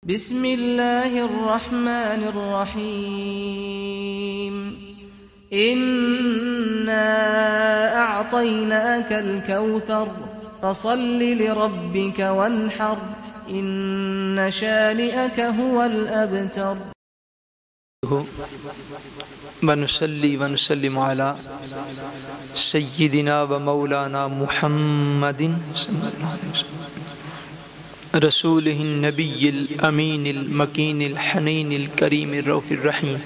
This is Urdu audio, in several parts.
بسم اللہ الرحمن الرحیم انا اعطیناک الکوثر فصل لربک وانحر ان شانئک هو الابتر ونصلي ونسلم على سيدنا ومولانا محمد رسوله النبي الأمين المكين الحنين الكريم الرؤوف الرحيم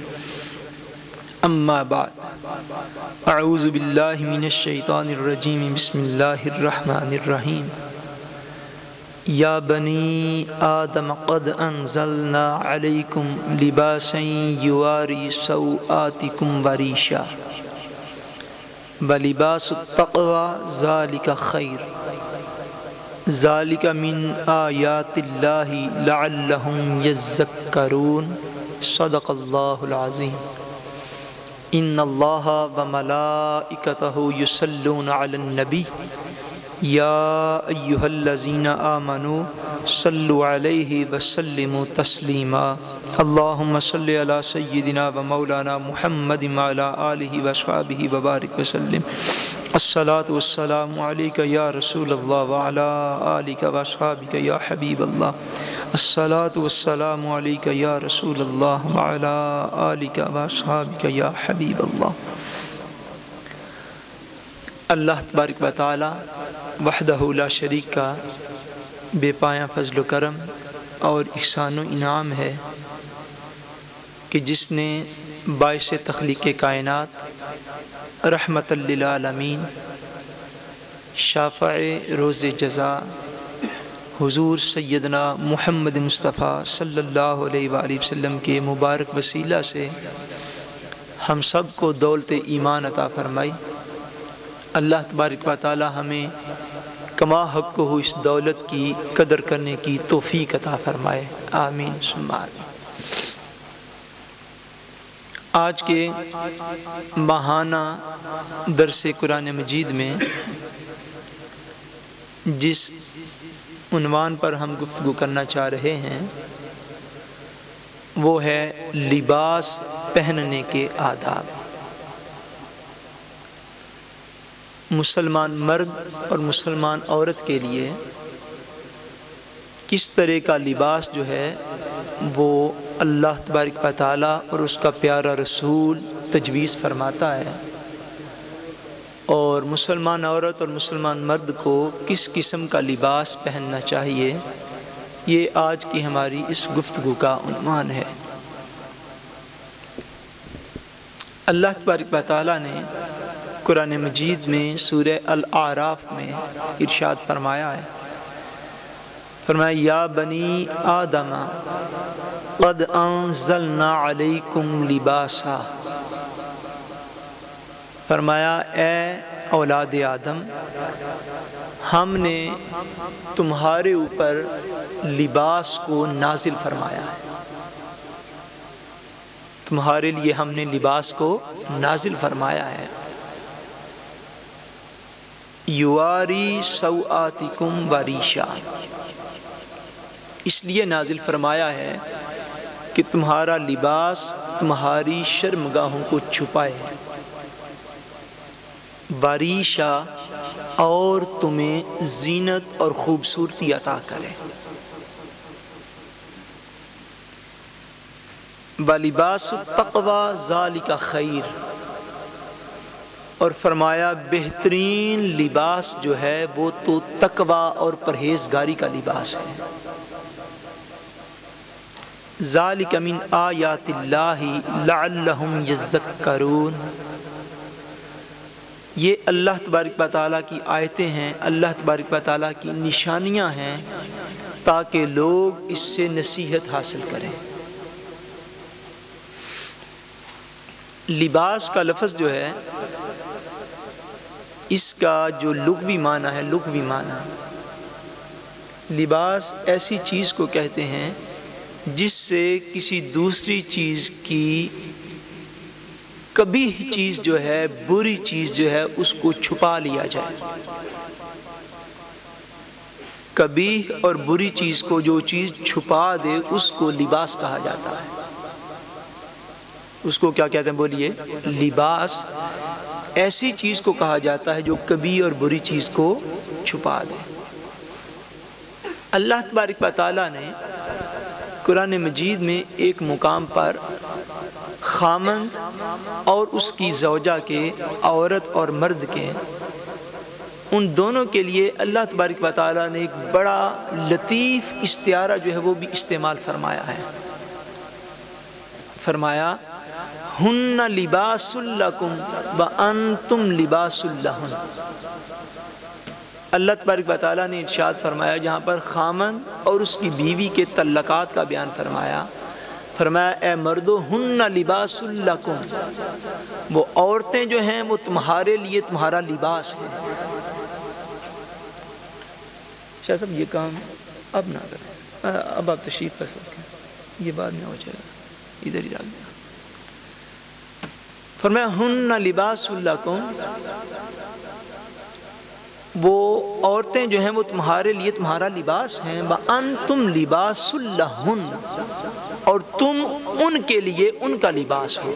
أما بعد أعوذ بالله من الشيطان الرجيم بسم الله الرحمن الرحيم يا بني آدم قد أنزلنا عليكم لباسا يواري سوآتكم وريشا ولباس التقوى ذلك خير ذلك من آيات الله لعلهم يذكرون صدق الله العظيم إن الله وملائكته يصلون على النبي يا أيها الذين آمنوا صلوا عليه وسلموا تسليما اللهم صل على سيدنا ومولانا محمد وعلى آله وصحبه وبارك وسلم الصلاة والسلام عليك يا رسول الله وعلى آلك وصحبك يا حبيب الله الصلاة والسلام عليك يا رسول الله وعلى آلك وصحبك يا حبيب الله اللہ تبارک و تعالی وحدہ لا شریک کا بے پایاں فضل و کرم اور احسان و انعام ہے کہ جس نے باعث تخلیق کائنات رحمت للعالمین شافع روز جزا حضور سیدنا محمد مصطفیٰ صلی اللہ علیہ وآلہ وسلم کے مبارک وسیلہ سے ہم سب کو دولت ایمان عطا فرمائی۔ اللہ تبارک و تعالی ہمیں کما حق کو اس دولت کی قدر کرنے کی توفیق عطا فرمائے، آمین ثم آمین۔ آج کے ماہانہ درس قرآن مجید میں جس عنوان پر ہم گفتگو کرنا چاہ رہے ہیں وہ ہے لباس پہننے کے آداب۔ مسلمان مرد اور مسلمان عورت کے لیے کس طرح کا لباس جو ہے وہ اللہ تبارک و تعالی اور اس کا پیارا رسول تجویز فرماتا ہے، اور مسلمان عورت اور مسلمان مرد کو کس قسم کا لباس پہننا چاہیے، یہ آج کی ہماری اس گفتگو کا عنوان ہے۔ اللہ تبارک و تعالی نے قرآن مجید میں سورہ الاعراف میں ارشاد فرمایا ہے، فرمایا یا بنی آدم قد انزلنا علیکم لباسا، فرمایا اے اولاد آدم ہم نے تمہارے اوپر لباس کو نازل فرمایا ہے، تمہارے لیے ہم نے لباس کو نازل فرمایا ہے۔ یواری سوآتکم وریشا، اس لیے نازل فرمایا ہے کہ تمہارا لباس تمہاری شرمگاہوں کو چھپائے، وریشا اور تمہیں زینت اور خوبصورتی عطا کرے، وَلِبَاسُ التَّقْوَى ذَلِكَ خَيْرٌ، اور فرمایا بہترین لباس جو ہے وہ تو تقوی اور پرہیزگاری کا لباس ہے۔ ذَلِكَ مِنْ آیَاتِ اللَّهِ لَعَلَّهُمْ يَذَّكَّرُونَ، یہ اللہ تبارک و تعالیٰ کی آیتیں ہیں، اللہ تبارک و تعالیٰ کی نشانیاں ہیں تاکہ لوگ اس سے نصیحت حاصل کریں۔ لباس کا لفظ جو ہے اس کا جو لغوی معنی ہے، لغوی معنی لباس ایسی چیز کو کہتے ہیں جس سے کسی دوسری چیز کی قبیح چیز جو ہے، بری چیز جو ہے اس کو چھپا لیا جائے۔ کبیح اور بری چیز کو، جو چیز چھپا دے، اس کو لباس کہا جاتا ہے۔ اس کو کیا کہتے ہیں بولیے؟ لباس۔ ایسی چیز کو کہا جاتا ہے جو کبیح اور بری چیز کو چھپا دے۔ اللہ تبارک و تعالیٰ نے قرآن مجید میں ایک مقام پر خامند اور اس کی زوجہ کے، عورت اور مرد کے، ان دونوں کے لیے اللہ تبارک و تعالیٰ نے ایک بڑا لطیف استعارہ جو ہے وہ بھی استعمال فرمایا ہے۔ فرمایا ہن لباس لکم وانتم لباس لہن۔ اللہ تبارک و تعالیٰ نے ارشاد فرمایا، جہاں پر خامند اور اس کی بیوی کے تعلقات کا بیان فرمایا، فرمایا اے مردو ہن لباس لکم، وہ عورتیں جو ہیں وہ تمہارے لیے تمہارا لباس ہے۔ شاہ صاحب یہ کام اب نہ کریں، اب آپ تشریف کر سکیں، یہ بعد میں ہو جائے گا، ادھر ہی ڈال دیں۔ فرمایا ہن لباس لکم، وہ عورتیں جو ہیں وہ تمہارے لیے تمہارا لباس ہیں، وانتم لباس لہن، اور تم ان کے لیے ان کا لباس ہو۔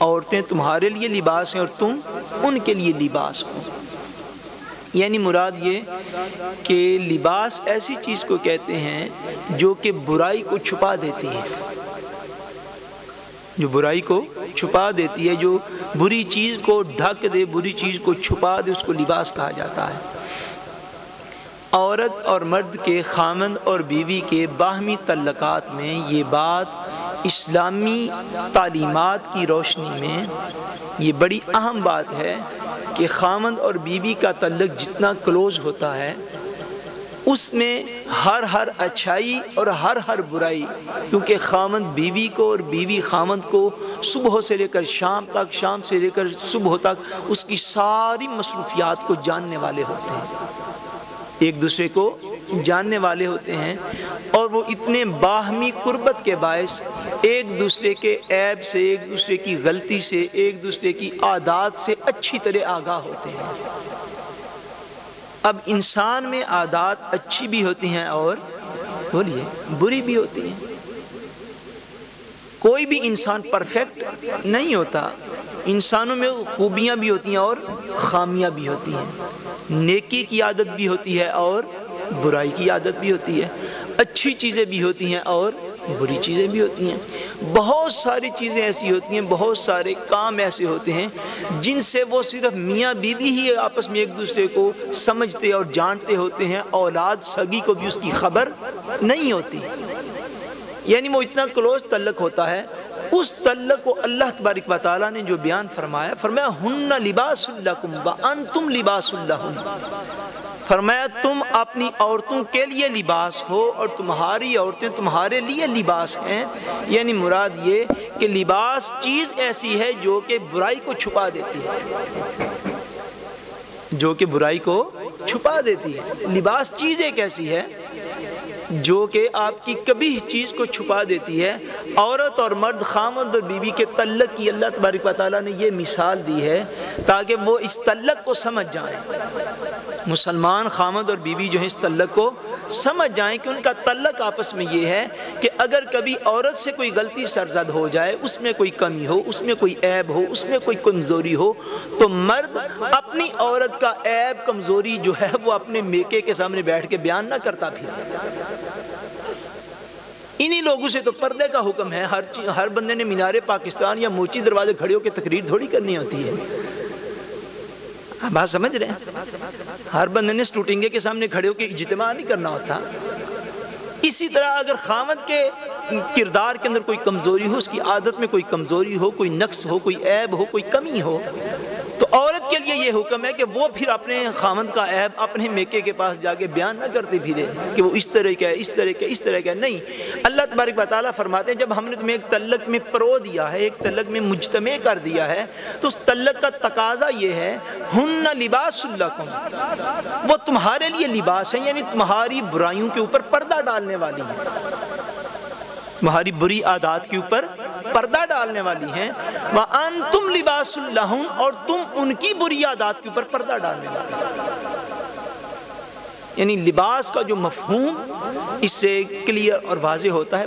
عورتیں تمہارے لیے لباس ہیں اور تم ان کے لیے لباس ہو۔ یعنی مراد یہ کہ لباس ایسی چیز کو کہتے ہیں جو کہ برائی کو چھپا دیتی ہے، جو برائی کو چھپا دیتی ہے، جو بری چیز کو ڈھک دے، بری چیز کو چھپا دے، اس کو لباس کہا جاتا ہے۔ عورت اور مرد کے، خامند اور بیوی کے باہمی تعلقات میں یہ بات اسلامی تعلیمات کی روشنی میں یہ بڑی اہم بات ہے کہ خامند اور بیوی کا تعلق جتنا کلوز ہوتا ہے، اس میں ہر اچھائی اور ہر برائی، کیونکہ خامند بیوی کو اور بیوی خامند کو صبح سے لے کر شام تک، شام سے لے کر صبح تک اس کی ساری مصروفیات کو جاننے والے ہوتے ہیں، ایک دوسرے کو جاننے والے ہوتے ہیں، اور وہ اتنے باہمی قربت کے باعث ایک دوسرے کے عیب سے، ایک دوسرے کی غلطی سے، ایک دوسرے کی عادات سے اچھی طرح آگاہ ہوتے ہیں۔ اب انسان میں عادات اچھی بھی ہوتی ہیں اور بولیے بری بھی ہوتی ہیں۔ کوئی بھی انسان پرفیکٹ نہیں ہوتا، انسانوں میں خوبیاں بھی ہوتی ہیں اور خامیاں بھی ہوتی ہیں، نیکی کی عادت بھی ہوتی ہے اور برائی کی عادت بھی ہوتی ہے، اچھی چیزیں بھی ہوتی ہیں اور بری چیزیں بھی ہوتی ہیں۔ بہت ساری چیزیں ایسی ہوتی ہیں، بہت سارے کام ایسے ہوتے ہیں جن سے وہ صرف میاں بیوی ہی آپس میں ایک دوسرے کو سمجھتے اور جانتے ہوتے ہیں، اولاد سگی کو بھی اس کی خبر نہیں ہوتی، یعنی وہ اتنا کلوز تعلق ہوتا ہے۔ اس تعلق کو اللہ تبارک و تعالیٰ نے جو بیان فرمایا، فرمایا ہن لباس لکم وانتم لباس لہن، فرمایا تم اپنی عورتوں کے لیے لباس ہو اور تمہاری عورتیں تمہارے لیے لباس ہیں۔ یعنی مراد یہ کہ لباس چیز ایسی ہے جو کہ برائی کو چھپا دیتی ہے، جو کہ برائی کو چھپا دیتی ہے۔ لباس چیز ایک ایسی ہے جو کہ آپ کی کبھی چیز کو چھپا دیتی ہے۔ عورت اور مرد، خامند اور بیوی کے تعلق کی اللہ تبارک و تعالیٰ نے یہ مثال دی ہے تاکہ وہ اس تعلق کو سمجھ جائیں۔ مسلمان خامند اور بیوی جو ہیں اس تعلق کو سمجھ جائیں کہ ان کا تعلق آپس میں یہ ہے کہ اگر کبھی عورت سے کوئی غلطی سرزد ہو جائے، اس میں کوئی کمی ہو، اس میں کوئی عیب ہو، اس میں کوئی کمزوری ہو، تو مرد اپنی عورت کا عیب کمزوری جو ہے وہ اپنے میکے کے سامنے بیٹھ کے بیان نہ کرتا پھر۔ انہی لوگوں سے تو پردے کا حکم ہے۔ ہر بندے نے مینار پاکستان یا موچی دروازے کھڑے ہو کے تقریر تھوڑی کرنی ہوتی ہے، آپ بات سمجھ رہے ہیں؟ ہر بندے نے سٹوٹنگے کے سامنے کھڑے ہو کے اجتماع نہیں کرنا ہوتا۔ اسی طرح اگر خامد کے کردار کے اندر کوئی کمزوری ہو، اس کی عادت میں کوئی کمزوری ہو، کوئی نقص ہو، کوئی عیب ہو، کوئی کمی ہو، تو عورت کے لیے یہ حکم ہے کہ وہ پھر اپنے خامد کا عیب اپنے میکے کے پاس جا کے بیان نہ کرتے پھرے کہ وہ اس طرح کا ہے، اس طرح کا، اس طرح کا نہیں۔ اللہ تبارک و تعالیٰ فرماتے ہیں جب ہم نے تمہیں ایک تعلق میں پرو دیا ہے، ایک تعلق میں مجتمع کر دیا ہے، تو اس تعلق کا تقاضا یہ ہے ہن لباس لکم، وہ تمہارے لیے لباس ہیں، یعنی تمہاری برائیوں کے اوپر پردہ ڈالنے والی ہیں، تمہاری بری عادات کے اوپر پردہ ڈالنے والی ہیں۔ وَأَنْتُمْ لِبَاسٌ لَهُمْ، اور تم ان کی بری عادات کے اوپر پردہ ڈالنے والی ہیں۔ یعنی لباس کا جو مفہوم اس سے کلیئر اور واضح ہوتا ہے۔